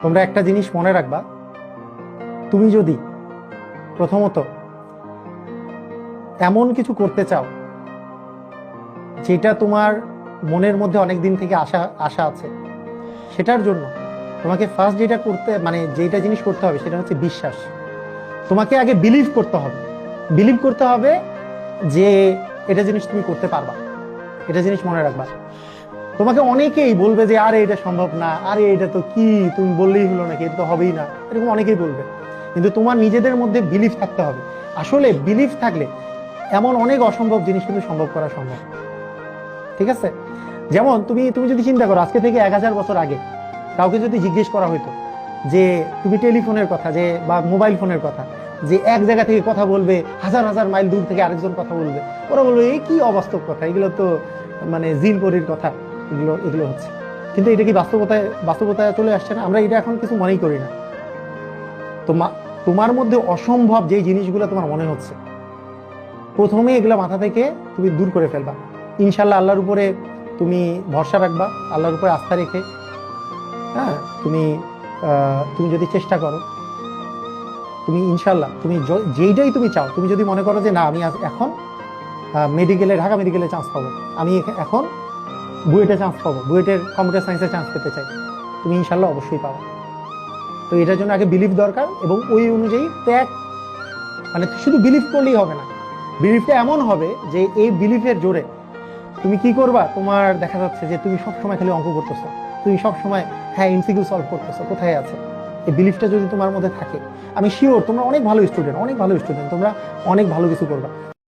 তোমরা একটা জিনিস মনে রাখবা, তুমি যদি প্রথমত এমন কিছু করতে চাও যেটা তোমার মনের মধ্যে অনেক দিন থেকে আশা আশা আছে, সেটার জন্য তোমাকে ফার্স্ট যেটা করতে মানে যেটা জিনিস করতে হবে সেটা হচ্ছে বিশ্বাস। তোমাকে আগে বিলিভ করতে হবে, বিলিভ করতে হবে যে এটা জিনিস তুমি করতে পারবা। এটা জিনিস মনে রাখবা। তোমাকে অনেকেই বলবে যে আরে এটা সম্ভব না, আরে এটা তো কি, তুমি বললেই হলো নাকি, এটা তো হবেই না, এরকম অনেকেই বলবে। কিন্তু তোমার নিজেদের মধ্যে বিলিভ থাকতে হবে। আসলে বিলিভ থাকলে এমন অনেক অসম্ভব জিনিস কিন্তু সম্ভব করা সম্ভব। ঠিক আছে? যেমন তুমি তুমি যদি চিন্তা করো, আজকে থেকে 1000 বছর আগে কাউকে যদি জিজ্ঞেস করা হইতো যে তুমি টেলিফোনের কথা যে বা মোবাইল ফোনের কথা, যে এক জায়গা থেকে কথা বলবে, হাজার হাজার মাইল দূর থেকে আরেকজন কথা বলবে, ওরা বলবে এই কি অবাস্তব কথা, এগুলো তো মানে জিন পরির কথা, এগুলো এগুলো হচ্ছে। কিন্তু এটা কি বাস্তবতায় চলে আসছে না? আমরা এটা এখন কিছু মনেই করি না। তোমার মধ্যে অসম্ভব যে জিনিসগুলো তোমার মনে হচ্ছে, প্রথমে এগুলো মাথা থেকে তুমি দূর করে ফেলবা। ইনশাল্লাহ আল্লাহর উপরে তুমি ভরসা রাখবা, আল্লাহর উপরে আস্থা রেখে। হ্যাঁ, তুমি তুমি যদি চেষ্টা করো, তুমি ইনশাল্লাহ তুমি যেইটাই তুমি চাও, তুমি যদি মনে করো যে না আমি এখন মেডিকেলে, ঢাকা মেডিকেলে চান্স পাবো, আমি এখন বুয়েটে চান্স পাবো, বুয়েটের কম্পিউটার সায়েন্সে চান্স পেতে চাই, তুমি ইনশাল্লাহ অবশ্যই পাবো। তো এটার জন্য আগে বিলিভ দরকার, এবং ওই অনুযায়ী ত্যাগ, মানে শুধু বিলিভ করলেই হবে না, বিলিভটা এমন হবে যে এই বিলিভের জোরে তুমি কি করবা, তোমার দেখা যাচ্ছে যে তুমি সবসময় খালি অঙ্ক করতেছো, তুমি সবসময় হ্যাঁ এমসিকিউ সলভ করতেছো, কোথায় আছে এই বিলিভটা যদি তোমার মধ্যে থাকে, আমি শিওর তোমরা অনেক ভালো স্টুডেন্ট, অনেক ভালো স্টুডেন্ট, তোমরা অনেক ভালো কিছু করবা।